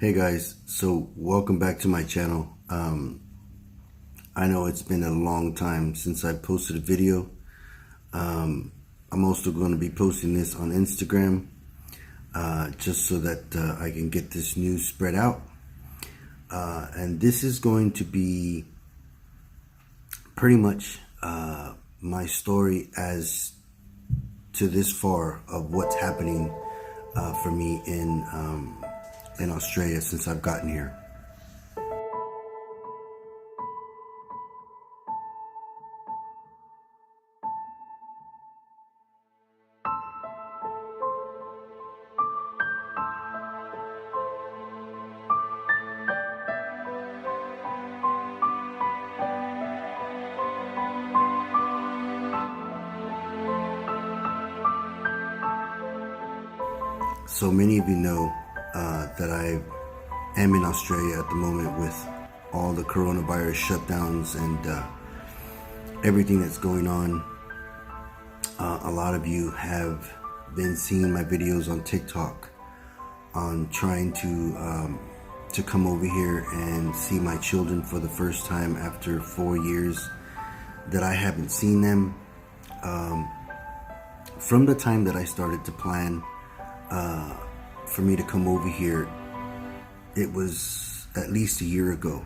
Hey guys, so welcome back to my channel. I know it's been a long time since I posted a video. I'm also going to be posting this on Instagram just so that I can get this news spread out. And this is going to be pretty much my story as to this far of what's happening for me in Australia since I've gotten here. So many of you know that I am in Australia at the moment with all the coronavirus shutdowns and everything that's going on. A lot of you have been seeing my videos on TikTok on trying to come over here and see my children for the first time after 4 years that I haven't seen them. From the time that I started to plan for me to come over here, it was at least a year ago.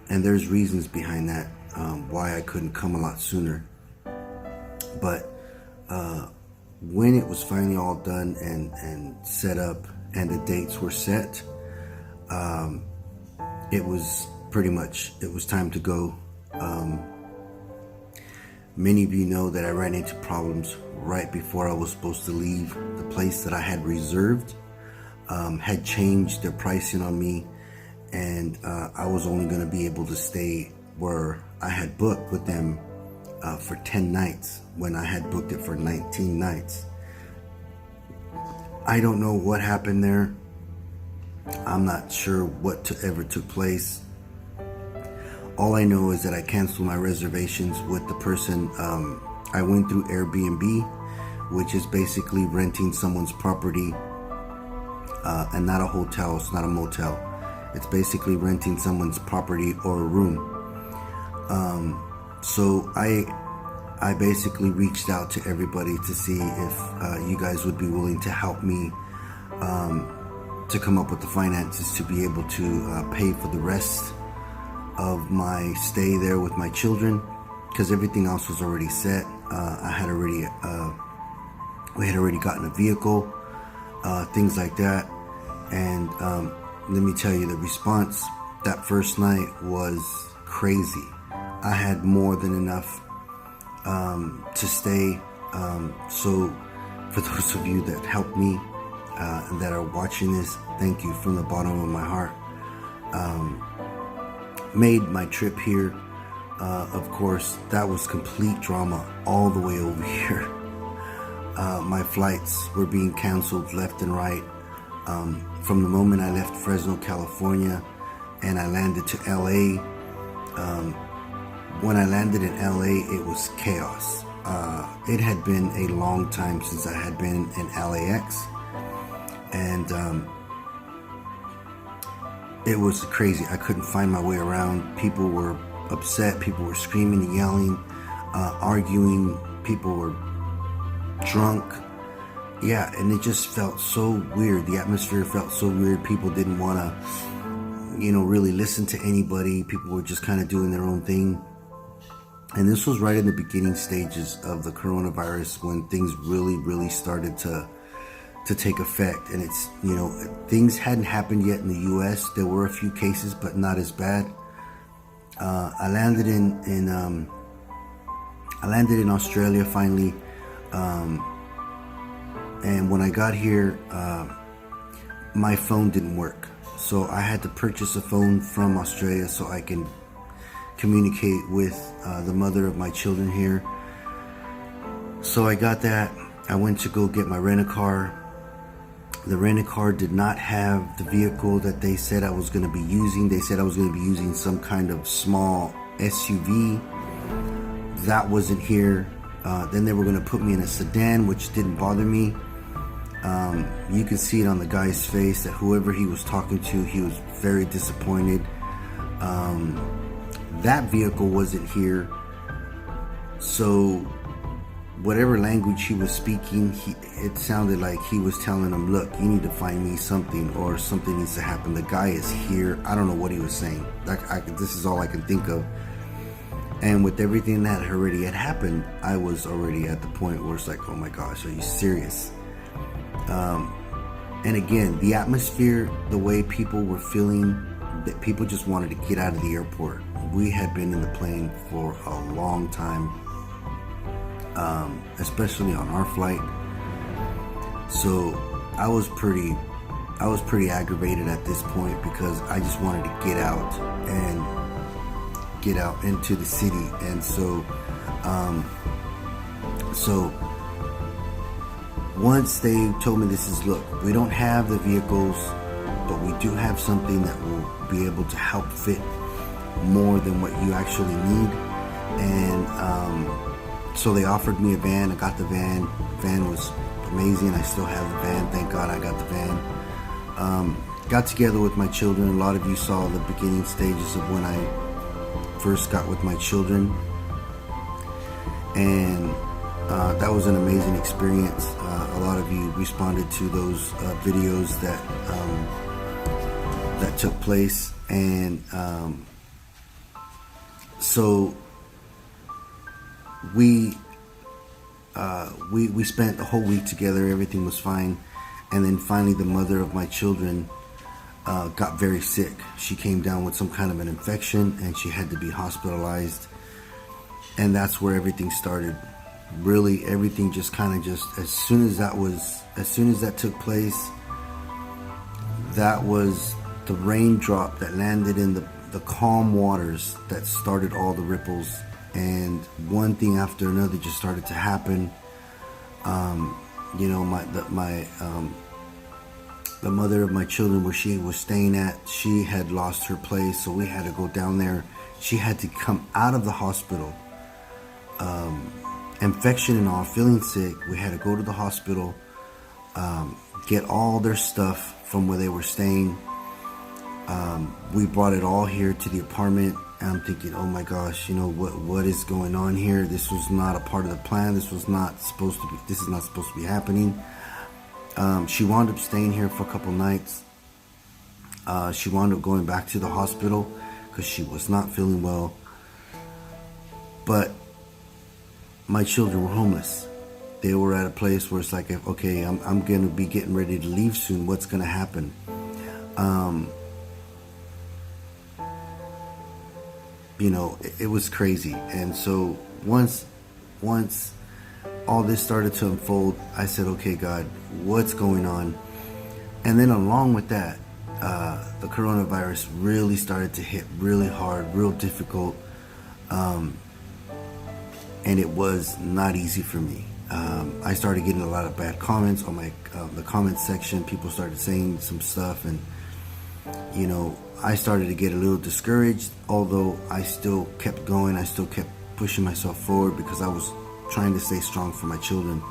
And there's reasons behind that, why I couldn't come a lot sooner. But when it was finally all done and set up and the dates were set, it was time to go. Many of you know that I ran into problems right before I was supposed to leave. The place that I had reserved had changed their pricing on me, and I was only going to be able to stay where I had booked with them for 10 nights when I had booked it for 19 nights. I don't know what happened there. I'm not sure what ever took place. All I know is that I canceled my reservations with the person. I went through Airbnb, which is basically renting someone's property, and not a hotel. It's not a motel. It's basically renting someone's property or a room. So I basically reached out to everybody to see if you guys would be willing to help me to come up with the finances to be able to pay for the rest of my stay there with my children, because everything else was already set. We had already gotten a vehicle, things like that. And let me tell you, the response that first night was crazy. I had more than enough to stay. So for those of you that helped me and that are watching this, thank you from the bottom of my heart. Made my trip here. Of course, that was complete drama all the way over here. My flights were being canceled left and right. From the moment I left Fresno, California, and I landed to LA. When I landed in LA, it was chaos. It had been a long time since I had been in LAX, and it was crazy. I couldn't find my way around. People were upset. People were screaming and yelling, arguing. People were drunk. Yeah, and it just felt so weird. The atmosphere felt so weird. People didn't want to, really listen to anybody. People were just kind of doing their own thing. And this was right in the beginning stages of the coronavirus, when things really started to take effect. And it's, things hadn't happened yet in the US. There were a few cases, but not as bad. I landed in Australia finally. And when I got here, my phone didn't work. So I had to purchase a phone from Australia so I can communicate with the mother of my children here. So I got that. I went to go get my rent-a-car. The rent-a-car did not have the vehicle that they said I was going to be using. They said I was going to be using some kind of small SUV. That wasn't here. Then they were going to put me in a sedan, which didn't bother me. You could see it on the guy's face that whoever he was talking to, he was very disappointed. That vehicle wasn't here, so whatever language he was speaking, it sounded like he was telling him, look, you need to find me something, or something needs to happen. The guy is here. I don't know what he was saying. This is all I can think of. And with everything that already had happened, I was already at the point where it's like, oh my gosh, are you serious? And again, the atmosphere, the way people were feeling, that people just wanted to get out of the airport. We had been in the plane for a long time, especially on our flight. So I was pretty aggravated at this point, because I just wanted to get out into the city. And so once they told me, this is, look, we don't have the vehicles, but we do have something that will be able to help fit more than what you actually need. And so they offered me a van. I got the van. The van was amazing. I still have the van. Thank God I got the van. Got together with my children. A lot of you saw the beginning stages of when I first got with my children. And that was an amazing experience. A lot of you responded to those videos that took place. And so we spent the whole week together. Everything was fine. And then finally the mother of my children got very sick. She came down with some kind of an infection, and she had to be hospitalized. And that's where everything started. Really, everything just kind of as soon as that took place, that was the raindrop that landed in the calm waters that started all the ripples. And one thing after another just started to happen. The mother of my children, where she was staying at, she had lost her place, so we had to go down there. She had to come out of the hospital, infection and all, feeling sick. We had to go to the hospital, get all their stuff from where they were staying. We brought it all here to the apartment. And I'm thinking, oh my gosh, what is going on here? This was not a part of the plan. This is not supposed to be happening. She wound up staying here for a couple nights. She wound up going back to the hospital because she was not feeling well. But my children were homeless. They were at a place where it's like, okay, I'm going to be getting ready to leave soon. What's going to happen? It was crazy. And so once all this started to unfold, I said, okay, God, what's going on? And then along with that, the coronavirus really started to hit really hard, real difficult. And it was not easy for me. I started getting a lot of bad comments on the comments section. People started saying some stuff, and I started to get a little discouraged, although I still kept going. I still kept pushing myself forward because I was trying to stay strong for my children.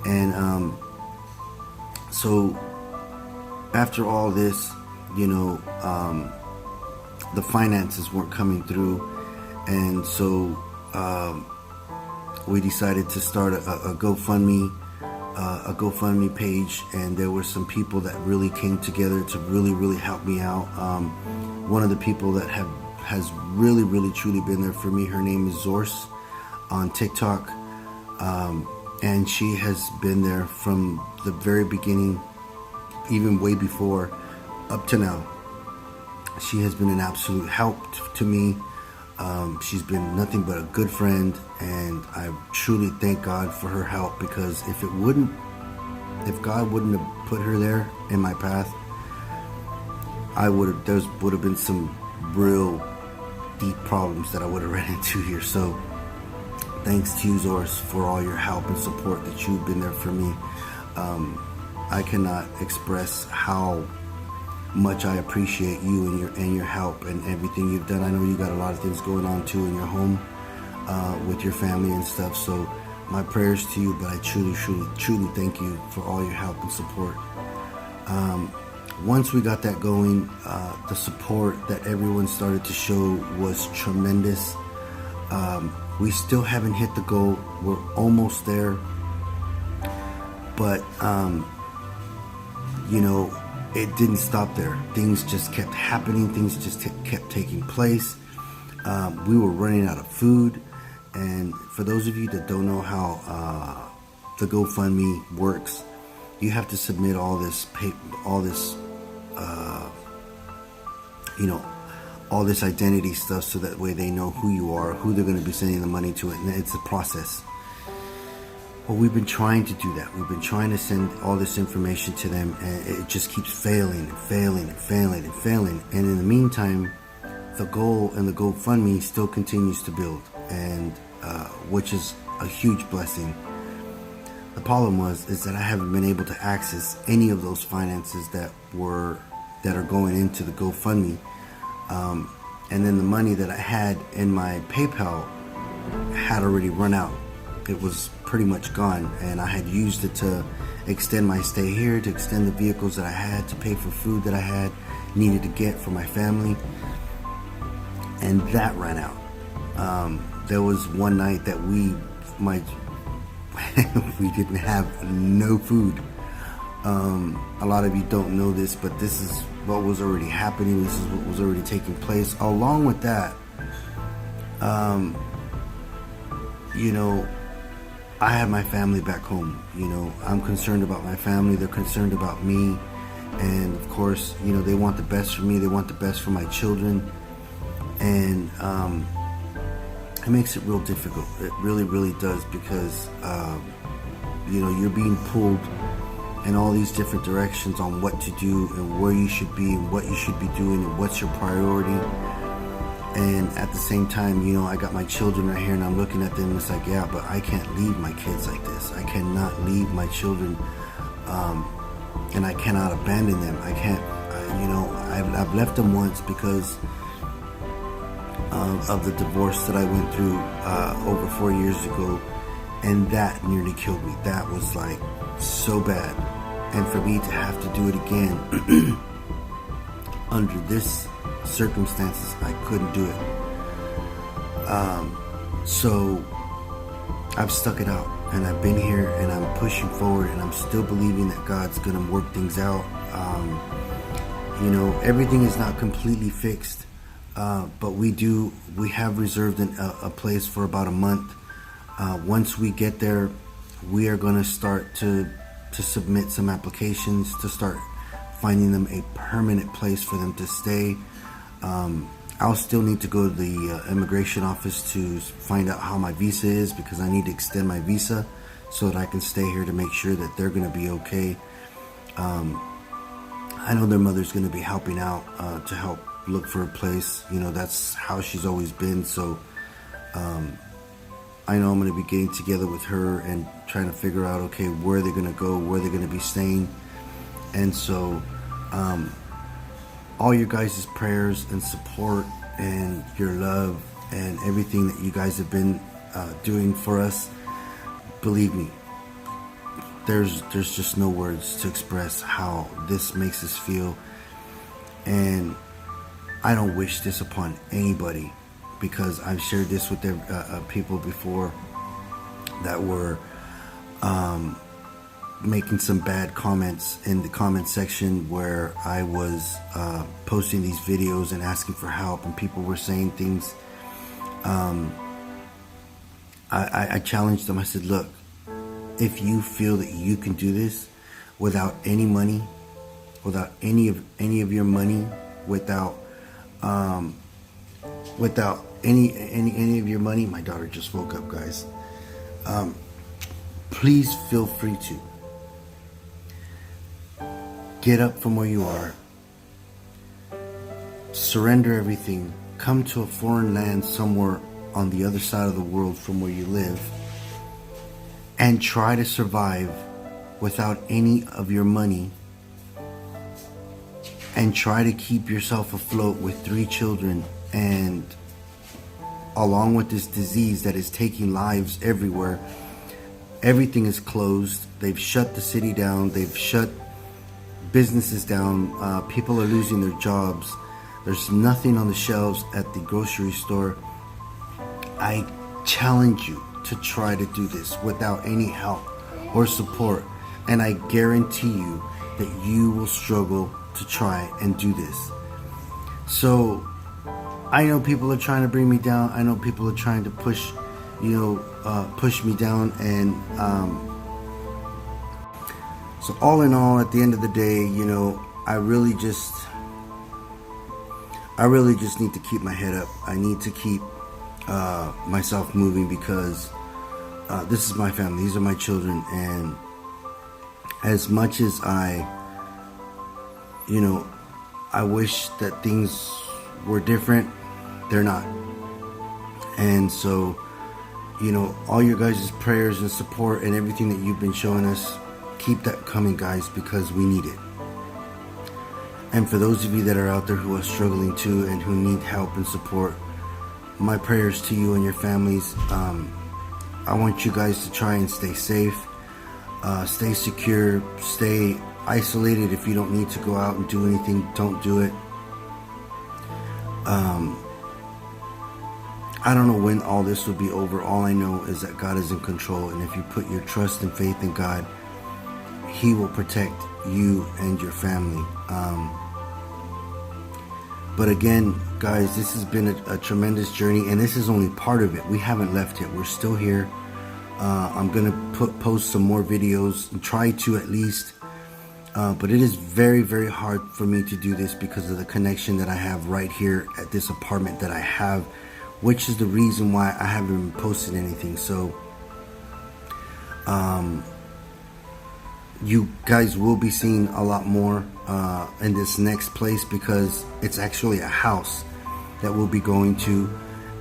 And so after all this, the finances weren't coming through, and so we decided to start a GoFundMe page, and there were some people that really came together to really help me out. One of the people that has really truly been there for me, her name is Zorse on TikTok, and she has been there from the very beginning, even way before, up to now. She has been an absolute help to me. She's been nothing but a good friend, and I truly thank God for her help, because if God wouldn't have put her there in my path, there would have been some real deep problems that I would have ran into here. So thanks to you, Zorse, for all your help and support that you've been there for me. I cannot express how much I appreciate you and your help and everything you've done. I know you got a lot of things going on too in your home with your family and stuff, so my prayers to you, but I truly, truly, truly thank you for all your help and support. Once we got that going, the support that everyone started to show was tremendous. We still haven't hit the goal. We're almost there. But, it didn't stop there. Things just kept happening. Things just kept taking place. We were running out of food. And for those of you that don't know how the GoFundMe works, you have to submit all this all this identity stuff, so that way they know who you are, who they're going to be sending the money to, and it's a process. Well, we've been trying to do that. We've been trying to send all this information to them, and it just keeps failing and failing and failing and failing. And in the meantime, the goal and the GoFundMe still continues to build, and which is a huge blessing. The problem is that I haven't been able to access any of those finances that are going into the GoFundMe. And then the money that I had in my PayPal had already run out. It was pretty much gone, and I had used it to extend my stay here, to extend the vehicles that I had, to pay for food that I needed to get for my family, and that ran out. There was one night that we didn't have no food. A lot of you don't know this, but this is what was already happening. This is what was already taking place. Along with that, I have my family back home. I'm concerned about my family. They're concerned about me. And of course, they want the best for me. They want the best for my children. And it makes it real difficult. It really, really does, because, you're being pulled in all these different directions on what to do and where you should be and what you should be doing and what's your priority. And at the same time, I got my children right here, and I'm looking at them, and it's like, yeah, but I can't leave my kids like this. I cannot leave my children, and I cannot abandon them. I can't, I've left them once because of the divorce that I went through over 4 years ago, and that nearly killed me. That was like so bad. And for me to have to do it again under this circumstances, I couldn't do it. So I've stuck it out, and I've been here, and I'm pushing forward, and I'm still believing that God's gonna work things out. Everything is not completely fixed, but we have reserved a place for about a month. Once we get there, we are going to start to submit some applications to start finding them a permanent place for them to stay. I'll still need to go to the immigration office to find out how my visa is, because I need to extend my visa so that I can stay here, to make sure that they're going to be okay. I know their mother's going to be helping out to help look for a place. That's how she's always been. So I know I'm going to be getting together with her and trying to figure out, okay, where they're going to go, where they're going to be staying. And so all your guys' prayers and support and your love and everything that you guys have been doing for us, believe me, there's just no words to express how this makes us feel. And I don't wish this upon anybody, because I've shared this with people before that were making some bad comments in the comment section, where I was posting these videos and asking for help, and people were saying things. I challenged them. I said, look, if you feel that you can do this without any money, without any of your money, without any of your money, my daughter just woke up, guys. Please feel free to get up from where you are, surrender everything, come to a foreign land somewhere on the other side of the world from where you live, and try to survive without any of your money, and try to keep yourself afloat with 3 children, and along with this disease that is taking lives everywhere, Everything is closed. They've shut the city down. They've shut businesses down. People are losing their jobs. There's nothing on the shelves at the grocery store. I challenge you to try to do this without any help or support, and I guarantee you that you will struggle to try and do this. So I know people are trying to bring me down. I know people are trying to push me down, and so all in all, at the end of the day, I really just need to keep my head up. I need to keep myself moving, because this is my family. These are my children, and as much as I wish that things were different, they're not. And so, all your guys' prayers and support and everything that you've been showing us, keep that coming, guys, because we need it. And for those of you that are out there who are struggling too and who need help and support, my prayers to you and your families. I want you guys to try and stay safe, stay secure, stay isolated. If you don't need to go out and do anything, don't do it. I don't know when all this will be over. All I know is that God is in control, and if you put your trust and faith in God, He will protect you and your family. But again, guys, this has been a tremendous journey, and this is only part of it. We haven't left yet. We're still here. I'm going to post some more videos, and try to at least. But it is very, very hard for me to do this because of the connection that I have right here at this apartment that I have, which is the reason why I haven't been posting anything. So you guys will be seeing a lot more in this next place, because it's actually a house that we'll be going to,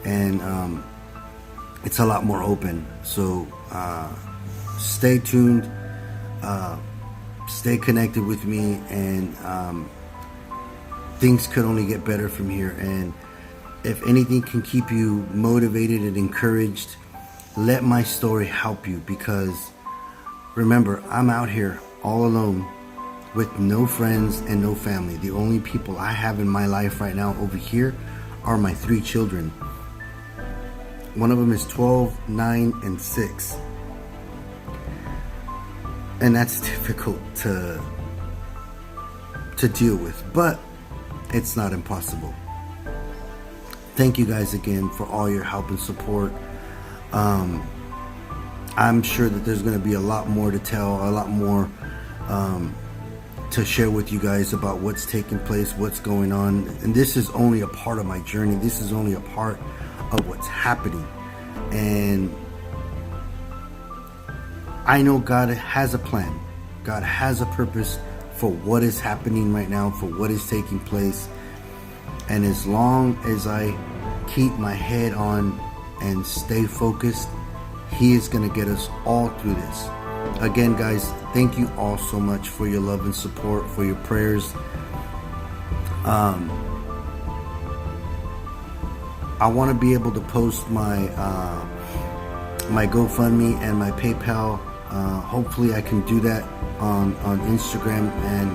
and it's a lot more open. So stay tuned, stay connected with me, and things could only get better from here. And if anything can keep you motivated and encouraged, let my story help you, because remember, I'm out here all alone with no friends and no family. The only people I have in my life right now over here are my 3 children. One of them is 12, 9, and 6. And that's difficult to deal with, but it's not impossible. Thank you guys again for all your help and support. I'm sure that there's going to be a lot more to tell, a lot more to share with you guys about what's taking place, what's going on. And this is only a part of my journey. This is only a part of what's happening. And I know God has a plan. God has a purpose for what is happening right now, for what is taking place. And as long as I keep my head on and stay focused, He is going to get us all through this. Again, guys, thank you all so much for your love and support, for your prayers. I want to be able to post my my GoFundMe and my PayPal. Hopefully I can do that on Instagram and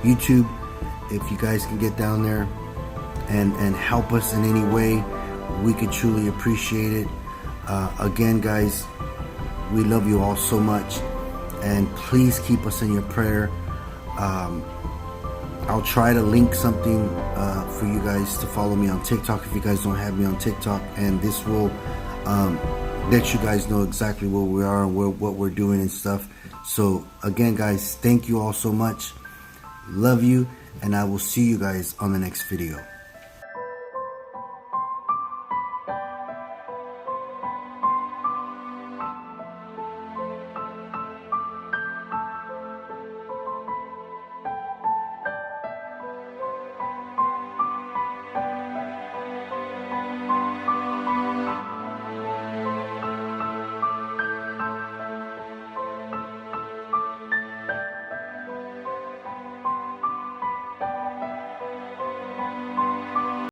YouTube. If you guys can get down there and help us in any way, we could truly appreciate it. Again, guys, we love you all so much, and please keep us in your prayer. I'll try to link something for you guys to follow me on TikTok if you guys don't have me on TikTok, and this will let you guys know exactly where we are and what we're doing and stuff. So again, guys, thank you all so much. Love you, and I will see you guys on the next video.